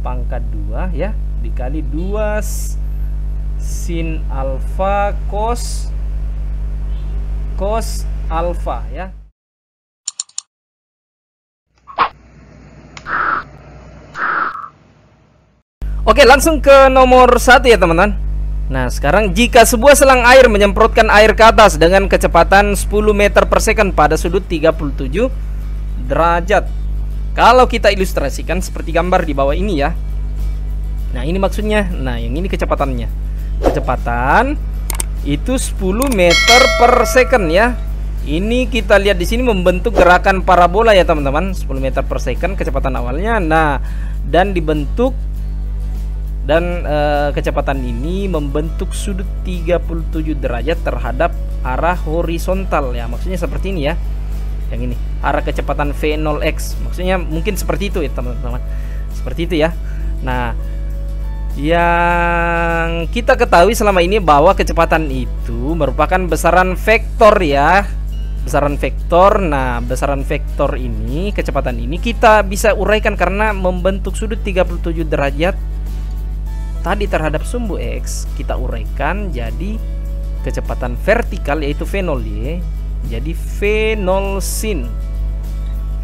pangkat 2 ya, dikali 2 sin alfa cos alfa ya. Oke, langsung ke nomor 1 ya teman-teman. Nah, sekarang jika sebuah selang air menyemprotkan air ke atas dengan kecepatan 10 meter per second pada sudut 37 derajat. Kalau kita ilustrasikan seperti gambar di bawah ini ya. Nah, ini maksudnya. Nah, yang ini kecepatannya. Kecepatan itu 10 meter per second ya. Ini kita lihat di sini membentuk gerakan parabola ya teman-teman. 10 meter per second kecepatan awalnya. Nah, dan dibentuk dan kecepatan ini membentuk sudut 37 derajat terhadap arah horizontal ya. Maksudnya seperti ini ya. Yang ini arah kecepatan V0x. Maksudnya mungkin seperti itu ya teman-teman. Seperti itu ya. Nah, yang kita ketahui selama ini bahwa kecepatan itu merupakan besaran vektor ya. Besaran vektor. Nah, besaran vektor ini, kecepatan ini kita bisa uraikan karena membentuk sudut 37 derajat tadi terhadap sumbu X. Kita uraikan jadi kecepatan vertikal yaitu V0y jadi V0 sin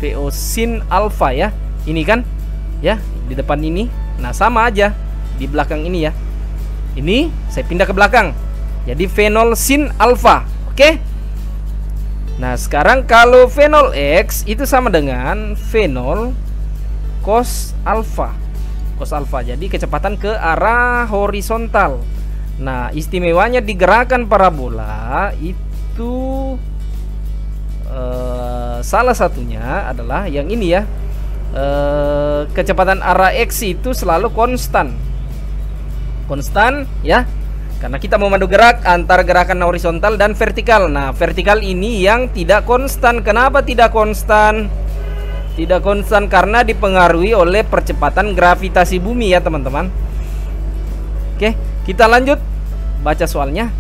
VO sin alfa ya. Ini kan ya di depan ini. Nah, sama aja di belakang ini ya. Ini saya pindah ke belakang jadi V0 sin alfa. Oke. Nah, sekarang kalau V0x itu sama dengan V0 cos alfa. Cos alfa. Jadi kecepatan ke arah horizontal. Nah, istimewanya di gerakan parabola itu salah satunya adalah yang ini ya. Kecepatan arah X itu selalu konstan. Konstan ya. Karena kita memandu gerak antara gerakan horizontal dan vertikal. Nah, vertikal ini yang tidak konstan. Kenapa tidak konstan? Tidak konstan karena dipengaruhi oleh percepatan gravitasi bumi ya teman-teman. Oke, kita lanjut baca soalnya.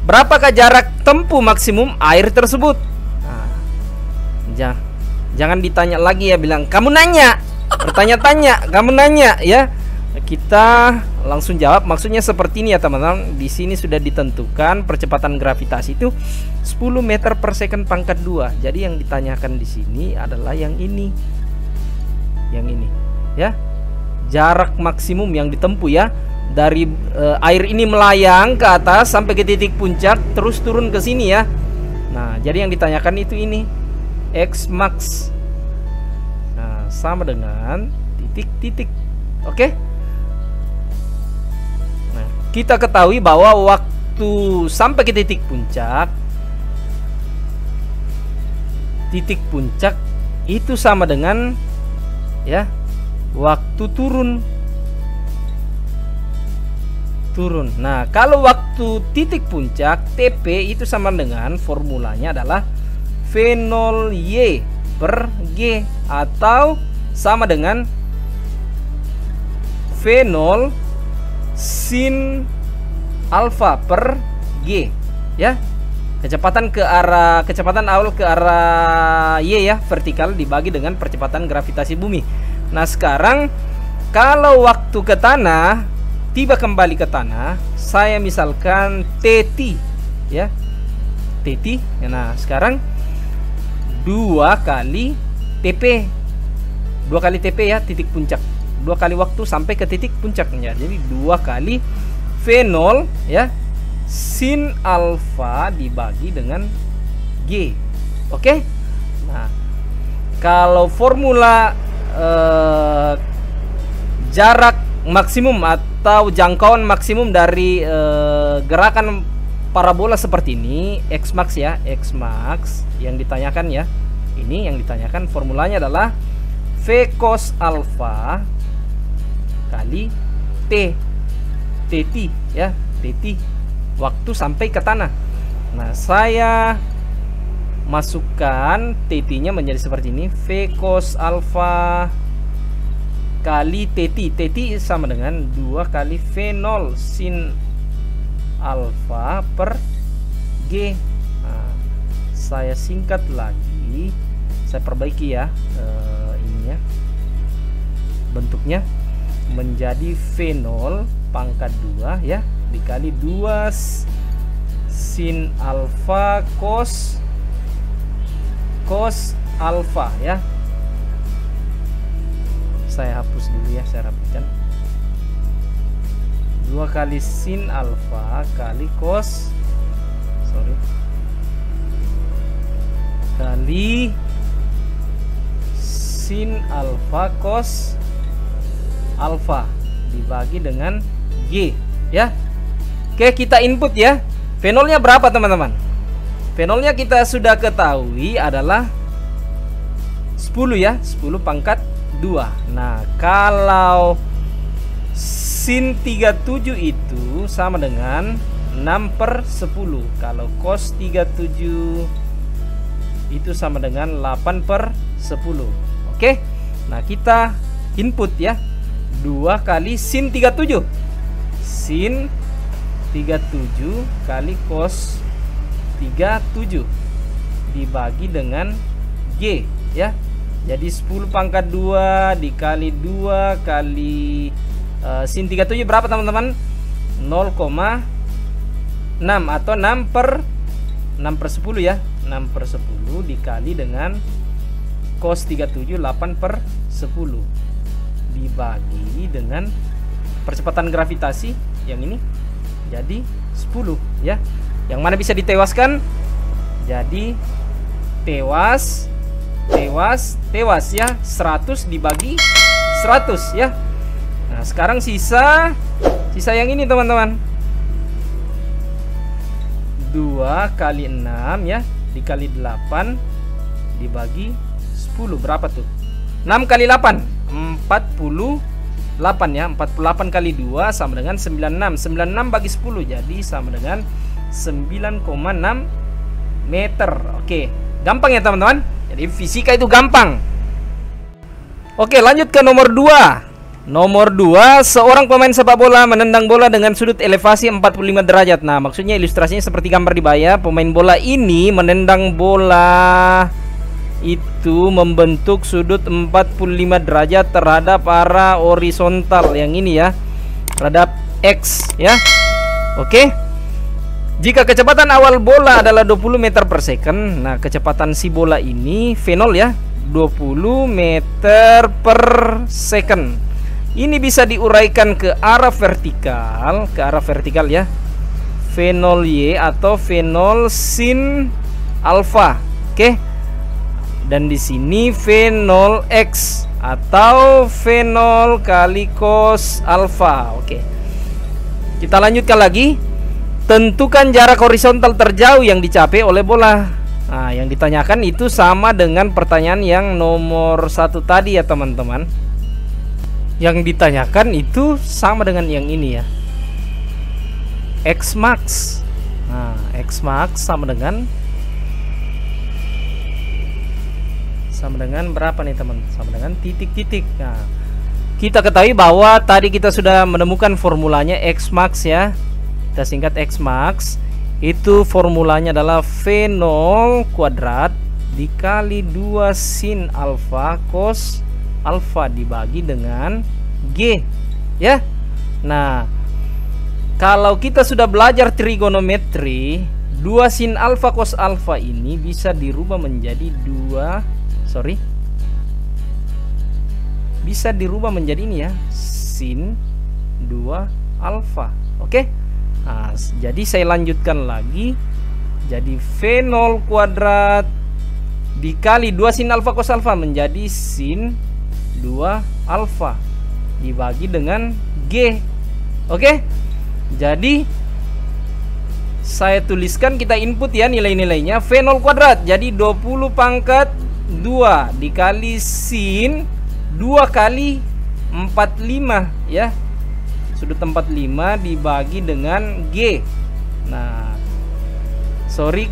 Berapakah jarak tempuh maksimum air tersebut? Nah, jangan ditanya lagi ya, bilang kamu nanya, bertanya-tanya, kamu nanya ya. Kita langsung jawab. Maksudnya seperti ini ya teman-teman. Di sini sudah ditentukan percepatan gravitasi itu 10 meter per second pangkat 2. Jadi yang ditanyakan di sini adalah yang ini. Yang ini ya. Jarak maksimum yang ditempuh ya. Dari air ini melayang ke atas sampai ke titik puncak terus turun ke sini ya. Nah, jadi yang ditanyakan itu ini X max. Nah, sama dengan titik-titik. Oke? Nah, kita ketahui bahwa waktu sampai ke titik puncak itu sama dengan ya waktu turun. Nah, kalau waktu titik puncak TP itu sama dengan formulanya adalah V0y per G atau sama dengan V0 sin alfa per G ya. Kecepatan awal ke arah Y ya, vertikal dibagi dengan percepatan gravitasi bumi. Nah, sekarang kalau waktu ke tanah, tiba kembali ke tanah, saya misalkan TT ya. TT. Nah, sekarang 2 kali TP. 2 kali TP ya, titik puncak. 2 kali waktu sampai ke titik puncaknya. Jadi 2 kali V0 ya sin alfa dibagi dengan G. Oke. Nah, kalau formula jarak maksimum atau jangkauan maksimum dari gerakan parabola seperti ini, X max ya, X max yang ditanyakan ya. Ini yang ditanyakan formulanya adalah V cos alfa kali T TT ya, TT waktu sampai ke tanah. Nah, saya masukkan TT-nya menjadi seperti ini, V cos alfa kali TT. TT sama dengan 2 kali V0 sin alfa per G. Nah, saya singkat lagi, saya perbaiki ya ininya, bentuknya. menjadi V0 pangkat 2 ya, dikali 2 sin alfa cos alfa ya. Saya hapus dulu ya, saya rapikan. 2 kali sin alfa kali cos, kali sin alfa cos alfa dibagi dengan G ya. Oke, kita input ya. V0-nya berapa teman-teman? V0-nya kita sudah ketahui adalah 10 ya, 10 pangkat 2. Nah, kalau sin 37 itu sama dengan 6/10. Kalau cos 37 itu sama dengan 8/10. Oke. Nah, kita input ya. 2 kali sin 37. Sin 37 kali cos 37 dibagi dengan G ya. Jadi 10 pangkat 2 dikali 2 kali sin 37 berapa teman-teman? 0,6 atau 6/10 ya. 6/10 dikali dengan cos 37 8/10 dibagi dengan percepatan gravitasi yang ini jadi 10 ya. Yang mana bisa ditewaskan? Jadi tewas ya, 100 dibagi 100 ya. Nah, sekarang sisa yang ini teman-teman. 2 kali 6 ya, dikali 8 dibagi 10 berapa tuh? 6 kali 8 48 ya. 48 kali 2 sama dengan 96. 96 bagi 10 jadi sama dengan 9,6 meter. Oke, gampang ya teman-teman. Jadi fisika itu gampang. Oke, lanjut ke nomor 2. Nomor 2, seorang pemain sepak bola menendang bola dengan sudut elevasi 45 derajat. Nah, maksudnya ilustrasinya seperti gambar di bawah. Pemain bola ini menendang bola itu membentuk sudut 45 derajat terhadap arah horizontal yang ini ya, terhadap X ya. Oke. Jika kecepatan awal bola adalah 20 meter per second, nah kecepatan si bola ini V0 ya, 20 meter per second. Ini bisa diuraikan ke arah vertikal, ya. V0Y atau V0 sin alfa. Oke. Dan di sini V0X atau V0 kali cos alfa. Oke. Kita lanjutkan lagi. Tentukan jarak horizontal terjauh yang dicapai oleh bola. Nah, yang ditanyakan itu sama dengan pertanyaan yang nomor 1 tadi ya teman-teman. Yang ditanyakan itu sama dengan yang ini ya, X max. Nah, X max sama dengan berapa nih teman? Sama dengan titik-titik. Nah, kita ketahui bahwa tadi kita sudah menemukan formulanya X max ya. Kita singkat X max. Itu formulanya adalah V0 kuadrat dikali 2 sin alfa cos alfa dibagi dengan G ya. Nah, kalau kita sudah belajar trigonometri, 2 sin alfa cos alfa ini bisa dirubah menjadi bisa dirubah menjadi ini ya, sin 2 alfa. Oke. Nah, jadi saya lanjutkan lagi. Jadi V0 kuadrat dikali 2 sin alfa cos alfa menjadi sin 2 alfa dibagi dengan G. Oke. Jadi saya tuliskan, kita input ya nilai-nilainya. V0 kuadrat jadi 20 pangkat 2 dikali sin 2 kali 45 ya. Sudut 45 dibagi dengan G. Nah,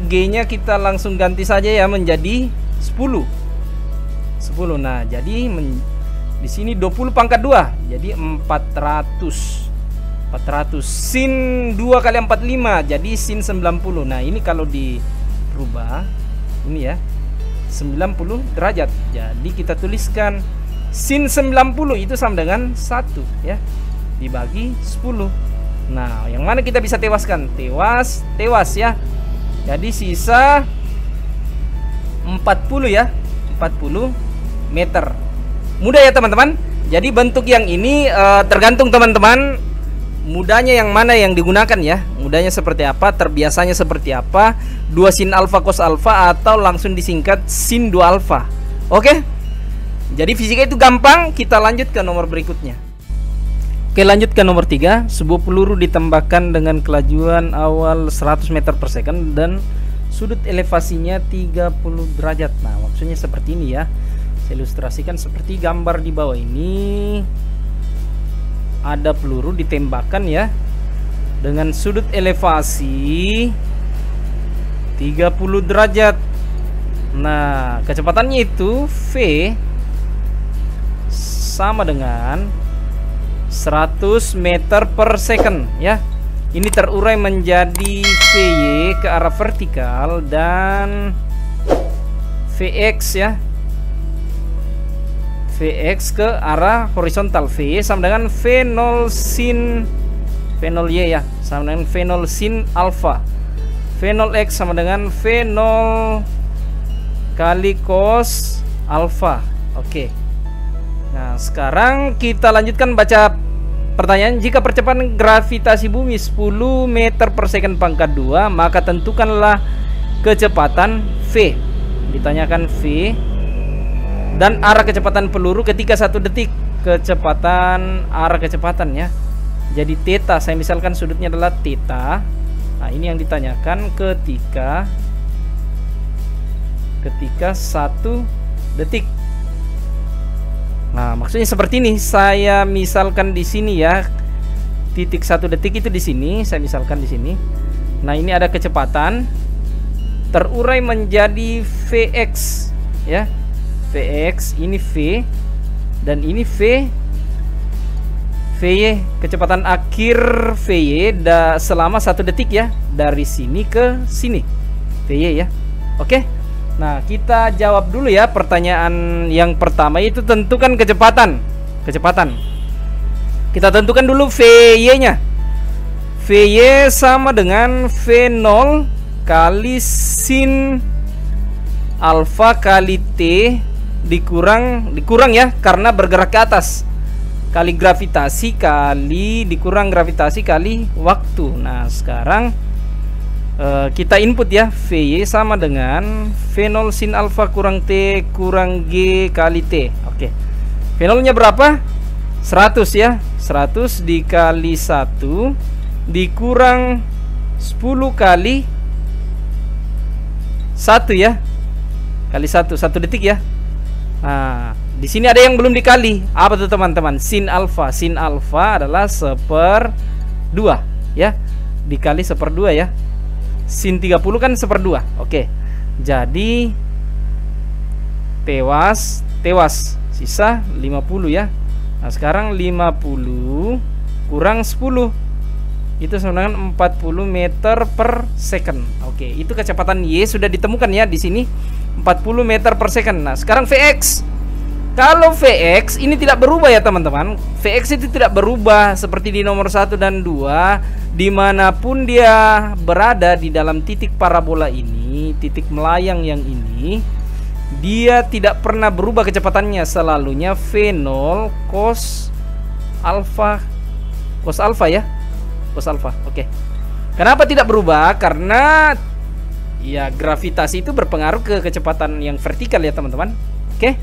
G-nya kita langsung ganti saja ya menjadi 10. Nah, jadi di sini 20 pangkat 2 jadi 400 sin 2 kali 45 jadi sin 90. Nah, ini kalau dirubah ini ya 90 derajat. Jadi kita tuliskan sin 90 itu sama dengan 1 ya, dibagi 10. Nah, yang mana kita bisa tewaskan? Tewas ya. Jadi sisa 40 ya, 40 meter. Mudah ya teman-teman. Jadi bentuk yang ini tergantung teman-teman mudahnya yang mana yang digunakan ya. Mudahnya seperti apa, terbiasanya seperti apa, 2 sin alfa cos alfa atau langsung disingkat sin 2 alfa. Oke. Jadi fisika itu gampang. Kita lanjut ke nomor berikutnya. Oke, lanjut ke nomor 3. Sebuah peluru ditembakkan dengan kelajuan awal 100 meter per second dan sudut elevasinya 30 derajat. Nah, maksudnya seperti ini ya. Saya ilustrasikan seperti gambar di bawah ini. Ada peluru ditembakkan ya dengan sudut elevasi 30 derajat. Nah, kecepatannya itu V sama dengan 100 meter per second ya. Ini terurai menjadi VY ke arah vertikal dan VX ya, VX ke arah horizontal. V sama dengan V0 sin V0 Y ya, sama dengan V0 sin alfa. V0X sama dengan V0 kali cos alfa. Oke. Nah, sekarang kita lanjutkan baca pertanyaan. Jika percepatan gravitasi bumi 10 meter per second pangkat 2, maka tentukanlah kecepatan V. Ditanyakan V dan arah kecepatan peluru ketika 1 detik. Kecepatan, arah kecepatan ya. Jadi theta, saya misalkan sudutnya adalah theta. Nah, ini yang ditanyakan ketika 1 detik. Nah, maksudnya seperti ini. Saya misalkan di sini ya, titik 1 detik itu di sini. Saya misalkan di sini. Nah, ini ada kecepatan terurai menjadi Vx ya. Vx ini V dan ini Vy. Kecepatan akhir Vy selama 1 detik ya, dari sini ke sini. Vy ya. Oke. Nah, kita jawab dulu ya pertanyaan yang pertama, itu tentukan kecepatan. Kita tentukan dulu Vy-nya. Vy sama dengan V0 kali sin alfa kali T dikurang ya, karena bergerak ke atas, kali gravitasi kali dikurang gravitasi kali waktu. Nah, sekarang kita input ya, Vy sama dengan V0 sin alfa kurang T kurang G kali T. Oke. V0 nya berapa? 100 ya. 100 dikali 1 dikurang 10 kali 1 ya. Kali 1 detik ya. Nah, di sini ada yang belum dikali. Apa tuh teman-teman? Sin alfa. Sin alfa adalah 1/2 ya. Dikali 1/2 ya. Sin 30 kan 1/2. Oke. Jadi tewas sisa 50 ya. Nah, sekarang 50 kurang 10 itu sama dengan 40 meter per second. Oke, itu kecepatan Y sudah ditemukan ya di sini, 40 meter per second. Nah, sekarang Vx. Kalau Vx ini tidak berubah ya teman-teman. Vx itu tidak berubah seperti di nomor 1 dan 2. Dimanapun dia berada di dalam titik parabola ini, titik melayang yang ini, dia tidak pernah berubah kecepatannya. Selalunya V0 cos alfa ya, cos alfa. Oke. Kenapa tidak berubah? Karena ya gravitasi itu berpengaruh ke kecepatan yang vertikal ya teman-teman. Oke.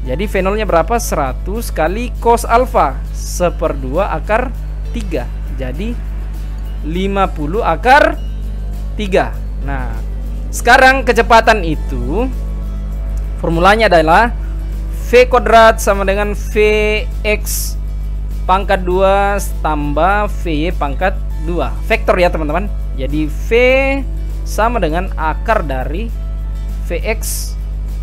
Jadi V0 nya berapa? 100 kali cos alfa 1/2 akar 3. Jadi 50 akar 3. Nah, sekarang kecepatan itu formulanya adalah V kuadrat sama dengan Vx pangkat 2 tambah Vy pangkat 2. Vektor ya teman-teman. Jadi V sama dengan akar dari Vx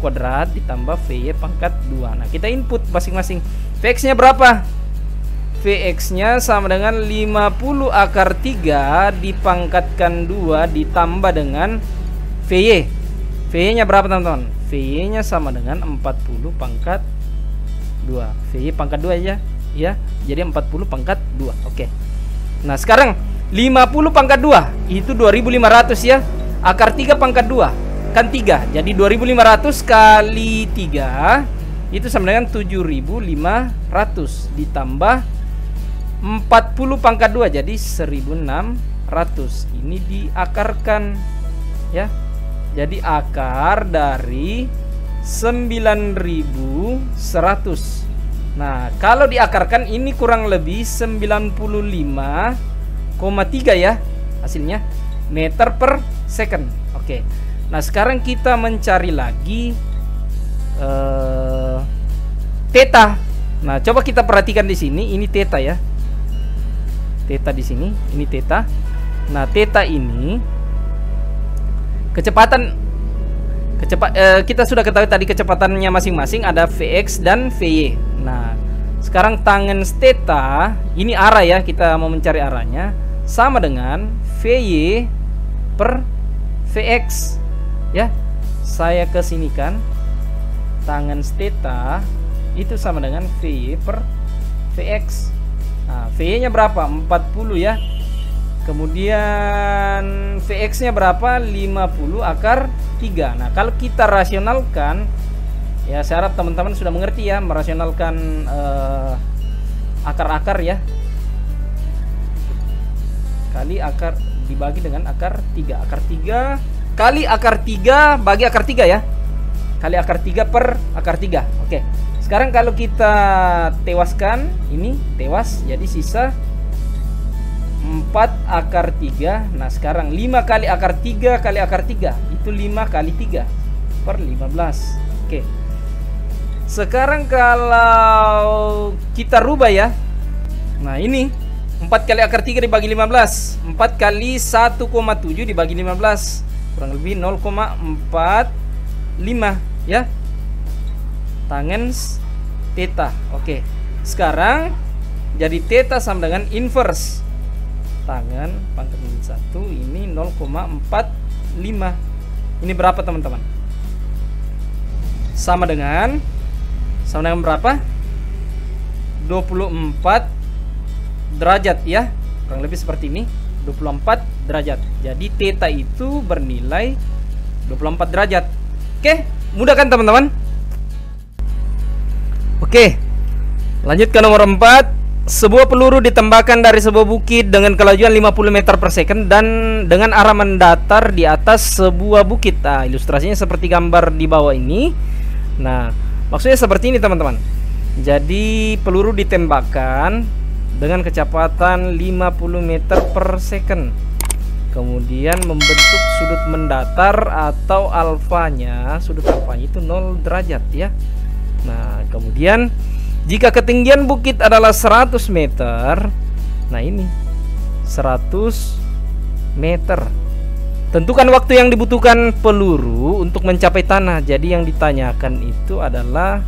kuadrat ditambah Vy pangkat 2. Nah, kita input masing-masing. Vx nya berapa? Vx nya sama dengan 50 akar 3 dipangkatkan 2 ditambah dengan Vy. Vy nya berapa teman-teman? Vy nya sama dengan 40 pangkat 2. VY pangkat 2 aja ya. Jadi 40 pangkat 2. Oke. Nah, sekarang 50 pangkat 2 itu 2500 ya. Akar 3 pangkat 2 kan 3. Jadi 2500 kali 3 itu sama dengan 7500 ditambah 40 pangkat 2 jadi 1600. Ini diakarkan ya. Jadi akar dari 9100. Nah, kalau diakarkan ini kurang lebih 95,3 ya hasilnya meter per second. Oke. Nah, sekarang kita mencari lagi theta. Nah, coba kita perhatikan di sini, ini theta ya. Theta di sini, ini theta. Nah, theta ini kita sudah ketahui tadi kecepatannya masing-masing ada Vx dan Vy. Nah, sekarang tangen theta ini arah ya, kita mau mencari arahnya sama dengan Vy per Vx ya. Saya kesinikan tangen theta itu sama dengan Vy per Vx. Nah, Vy nya berapa? 40 ya. Kemudian Vx nya berapa? 50 akar 3. Nah, kalau kita rasionalkan ya, saya harap teman-teman sudah mengerti ya, merasionalkan akar-akar ya. Kali akar dibagi dengan akar 3. Akar 3 kali akar 3 bagi akar 3 ya. Kali akar 3 per akar 3. Oke. Sekarang kalau kita tewaskan, ini tewas jadi sisa 4 akar 3. Nah, sekarang 5 kali akar 3 kali akar 3 itu 5 kali 3 per 15. Oke. Sekarang kalau kita rubah ya. Nah, ini 4 kali akar 3 dibagi 15. 4 kali 1,7 dibagi 15 kurang lebih 0,45 ya. Tangen theta. Oke. Sekarang jadi theta sama dengan inverse tangen pangkat 1 ini 0,45. Ini berapa teman-teman? Sama dengan berapa? 24 derajat ya. Kurang lebih seperti ini, 24 derajat. Jadi theta itu bernilai 24 derajat. Oke, mudah kan teman-teman? Oke. Lanjut ke nomor 4. Sebuah peluru ditembakkan dari sebuah bukit dengan kelajuan 50 meter per second dan dengan arah mendatar di atas sebuah bukit. Nah, ilustrasinya seperti gambar di bawah ini. Nah, maksudnya seperti ini teman-teman. Jadi peluru ditembakkan dengan kecepatan 50 meter per second. Kemudian membentuk sudut mendatar atau alfanya, sudut alfanya itu 0 derajat ya. Nah, kemudian jika ketinggian bukit adalah 100 meter, nah ini 100 meter. Tentukan waktu yang dibutuhkan peluru untuk mencapai tanah. Jadi yang ditanyakan itu adalah,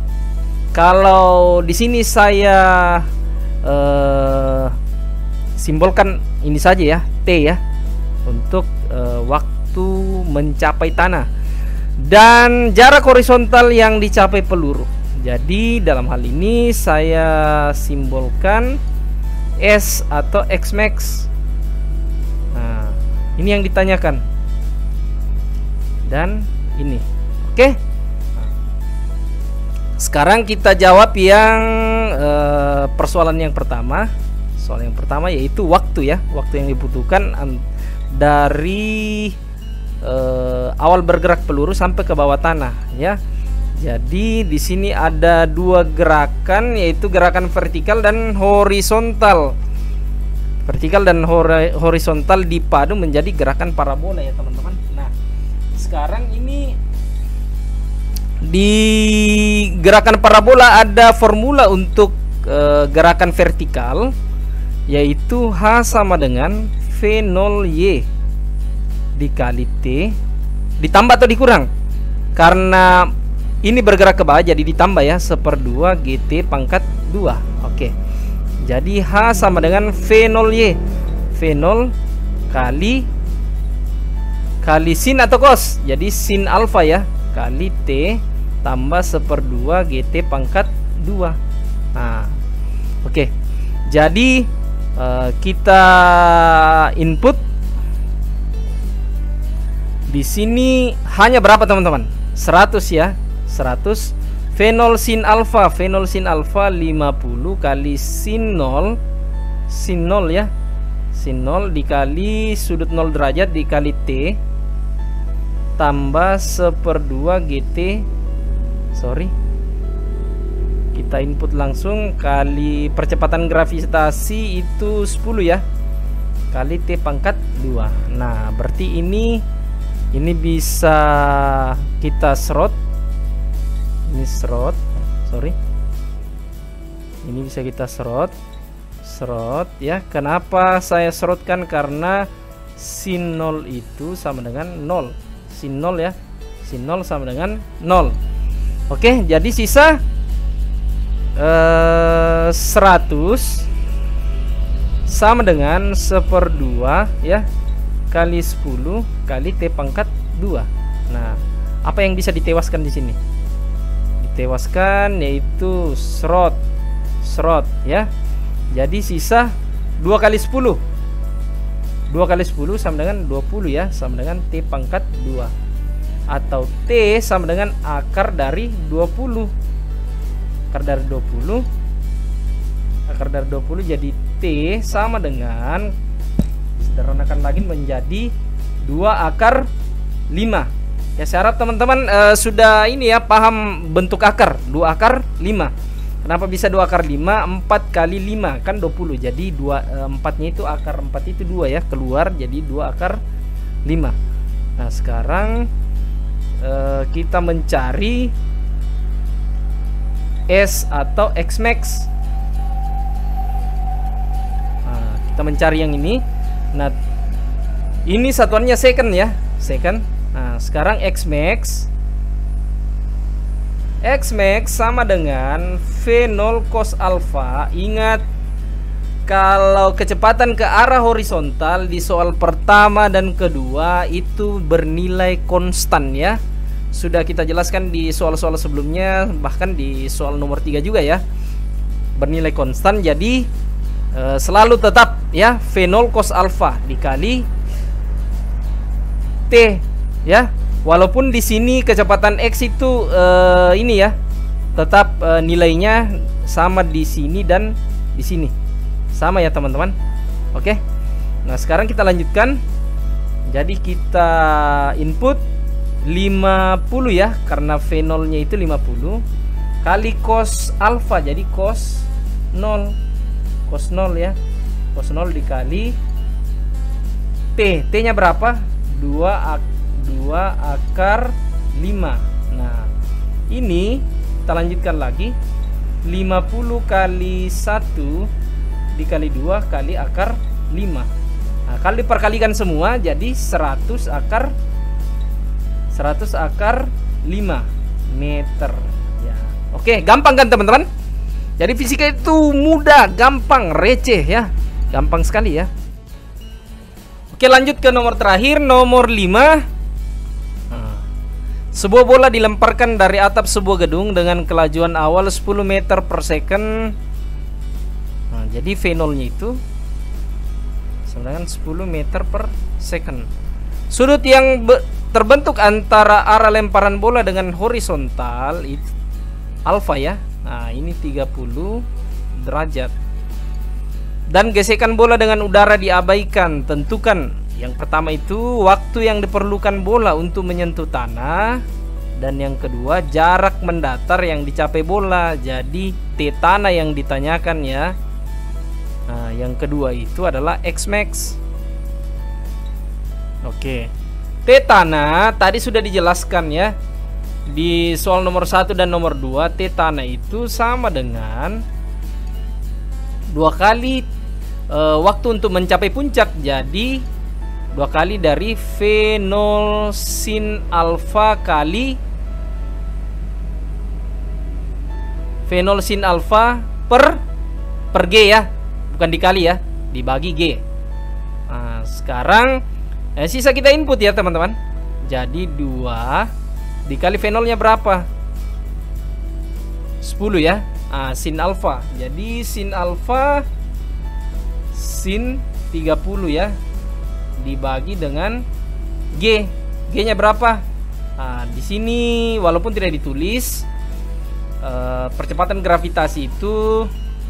kalau di sini saya simbolkan ini saja ya, T ya, untuk waktu mencapai tanah dan jarak horizontal yang dicapai peluru. Jadi dalam hal ini saya simbolkan S atau X max. Nah, ini yang ditanyakan. Dan ini. Oke. Sekarang kita jawab yang persoalan yang pertama. Soal yang pertama yaitu waktu ya, waktu yang dibutuhkan dari awal bergerak peluru sampai ke bawah tanah ya. Jadi di sini ada dua gerakan, yaitu gerakan vertikal dan horizontal. Vertikal dan horizontal dipadu menjadi gerakan parabola ya teman-teman. Nah, sekarang ini di gerakan parabola ada formula untuk gerakan vertikal, yaitu H sama dengan V0Y dikali T ditambah atau dikurang. Karena ini bergerak ke bawah jadi ditambah ya, 1/2 GT pangkat 2. Oke. Jadi H sama dengan V0Y. V0 kali sin atau cos. Jadi sin alfa ya, kali T tambah 1/2 GT pangkat 2. Nah, oke. Jadi kita input di sini hanya berapa teman-teman? 100 ya. 100 fenol sin alfa. Fenol sin alfa 50 kali sin 0. Sin 0 ya. Sin 0 dikali sudut 0 derajat dikali T tambah 1/2 GT. Sorry, kita input langsung kali percepatan gravitasi itu 10 ya, kali T pangkat 2. Nah berarti ini bisa kita serot. Ini serot, sorry, ini bisa kita serot ya. Kenapa saya serotkan? Karena sin 0 itu sama dengan 0. Sin 0 ya, sin 0 sama dengan 0. Oke, jadi sisa 100 sama dengan 1/2 ya, kali 10 kali T pangkat 2. Nah, apa yang bisa ditewaskan di sini? Ditewaskan yaitu serot ya. Jadi sisa 2 kali 10. 2 kali 10 sama dengan 20 ya, sama dengan T pangkat 2. Atau T sama dengan akar dari 20. Akar dari 20. Akar dari 20 jadi T sama dengan, sederhanakan lagi menjadi 2 akar 5. Ya, saya harap teman-teman sudah ini ya, paham bentuk akar. 2 akar 5. Kenapa bisa 2 akar 5? 4 kali 5 kan 20. Jadi 4-nya itu akar 4 itu 2 ya, keluar jadi 2 akar 5. Nah, sekarang kita mencari S atau X max. Nah, kita mencari yang ini. Nah, ini satuannya second ya, second. Nah, sekarang X max sama dengan V0 cos alfa. Ingat, kalau kecepatan ke arah horizontal di soal pertama dan kedua itu bernilai konstan ya. Sudah kita jelaskan di soal-soal sebelumnya, bahkan di soal nomor 3 juga ya. Bernilai konstan, jadi selalu tetap ya V0 cos alfa dikali T ya. Walaupun di sini kecepatan X itu ini ya, tetap nilainya sama di sini dan di sini. Sama ya teman-teman. Oke. Nah, sekarang kita lanjutkan. Jadi kita input 50 ya, karena V0-nya itu 50 kali cos alfa, jadi cos 0. Cos 0 ya. Cos 0 dikali T. T-nya berapa? 2 akar 5. Nah, ini kita lanjutkan lagi. 50 kali 1 dikali 2 kali akar 5. Nah, kalau diperkalikan semua jadi 100 akar 5 meter ya. Oke, gampang kan teman-teman? Jadi fisika itu mudah, gampang, receh ya. Gampang sekali ya. Oke, lanjut ke nomor terakhir, nomor 5. Sebuah bola dilemparkan dari atap sebuah gedung dengan kelajuan awal 10 meter per second. Nah, jadi V0-nya itu sama dengan 10 meter per second. Sudut yang terbentuk antara arah lemparan bola dengan horizontal itu alfa ya. Nah, ini 30 derajat. Dan gesekan bola dengan udara diabaikan. Tentukan yang pertama itu waktu yang diperlukan bola untuk menyentuh tanah, dan yang kedua jarak mendatar yang dicapai bola. Jadi T tanah yang ditanyakan ya. Nah, yang kedua itu adalah X max. Oke. T tanah tadi sudah dijelaskan ya. Di soal nomor 1 dan nomor 2, T tanah itu sama dengan 2 kali waktu untuk mencapai puncak. Jadi 2 kali dari V0 sin alfa kali V0 sin alfa per G ya. Bukan dikali ya, dibagi G. Nah, sekarang sisa kita input ya teman-teman. Jadi 2 dikali V0 nya berapa? 10 ya. sin alfa. Jadi sin alfa sin 30 ya, dibagi dengan G. G-nya berapa? Nah, di sini walaupun tidak ditulis, percepatan gravitasi itu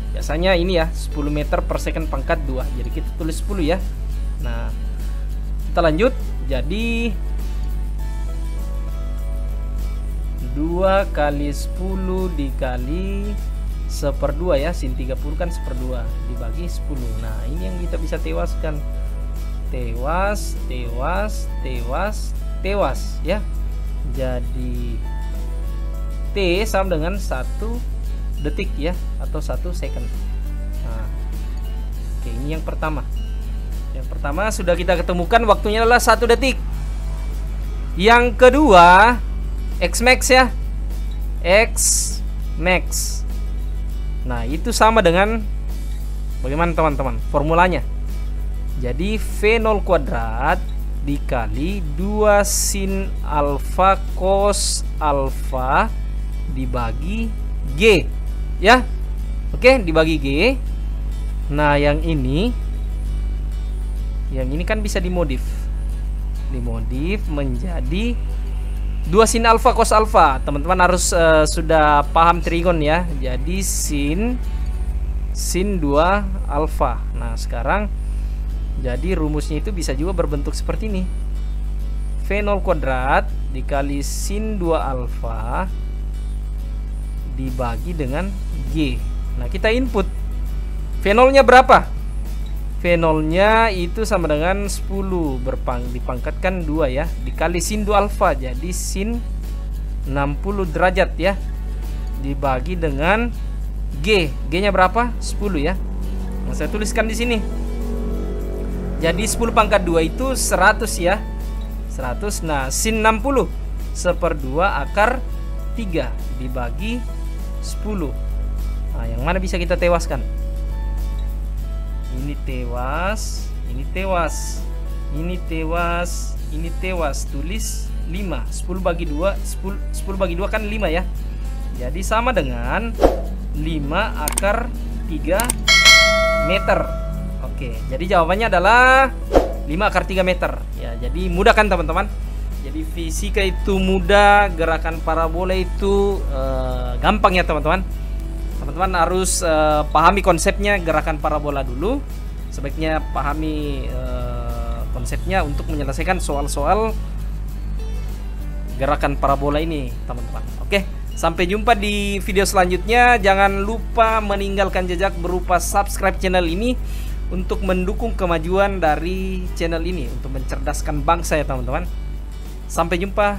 biasanya ini ya 10 meter per second pangkat 2. Jadi kita tulis 10 ya. Nah, kita lanjut. Jadi 2 kali 10 dikali 1/2 ya, sin 30 kan 1/2 dibagi 10. Nah, ini yang kita bisa tewaskan. Tewas, tewas, tewas, tewas ya. Jadi T sama dengan 1 detik ya, atau 1 second. Nah, oke, ini yang pertama. Yang pertama sudah kita ketemukan, waktunya adalah 1 detik. Yang kedua X max ya, X max. Nah, itu sama dengan bagaimana teman-teman formulanya? Jadi V0 kuadrat dikali 2 sin alfa cos alfa dibagi G ya. Oke, dibagi G. Nah, yang ini kan bisa dimodif menjadi 2 sin alfa cos alfa. Teman-teman harus sudah paham trigon ya. Jadi sin 2 alfa. Nah, sekarang jadi rumusnya itu bisa juga berbentuk seperti ini. V0 kuadrat dikali sin 2 alfa dibagi dengan G. Nah, kita input V0-nya berapa? V0-nya itu sama dengan 10 dipangkatkan 2 ya, dikali sin 2 alfa, jadi sin 60 derajat ya, dibagi dengan G. G-nya berapa? 10 ya. Nah, saya tuliskan di sini. Jadi 10 pangkat 2 itu 100 ya. 100. Nah, sin 60 1/2 akar 3 dibagi 10. Nah, yang mana bisa kita tewaskan? Ini tewas, ini tewas, ini tewas, ini tewas. Tulis 5. 10 bagi 2, 10 bagi 2 kan 5 ya. Jadi sama dengan 5 akar 3 meter. Oke, jadi jawabannya adalah 5 akar 3 meter. Ya, jadi mudah kan teman-teman? Jadi fisika itu mudah, gerakan parabola itu gampang ya teman-teman. Teman-teman harus pahami konsepnya gerakan parabola dulu. Sebaiknya pahami konsepnya untuk menyelesaikan soal-soal gerakan parabola ini, teman-teman. Oke, sampai jumpa di video selanjutnya. Jangan lupa meninggalkan jejak berupa subscribe channel ini untuk mendukung kemajuan dari channel ini, untuk mencerdaskan bangsa ya teman-teman. Sampai jumpa.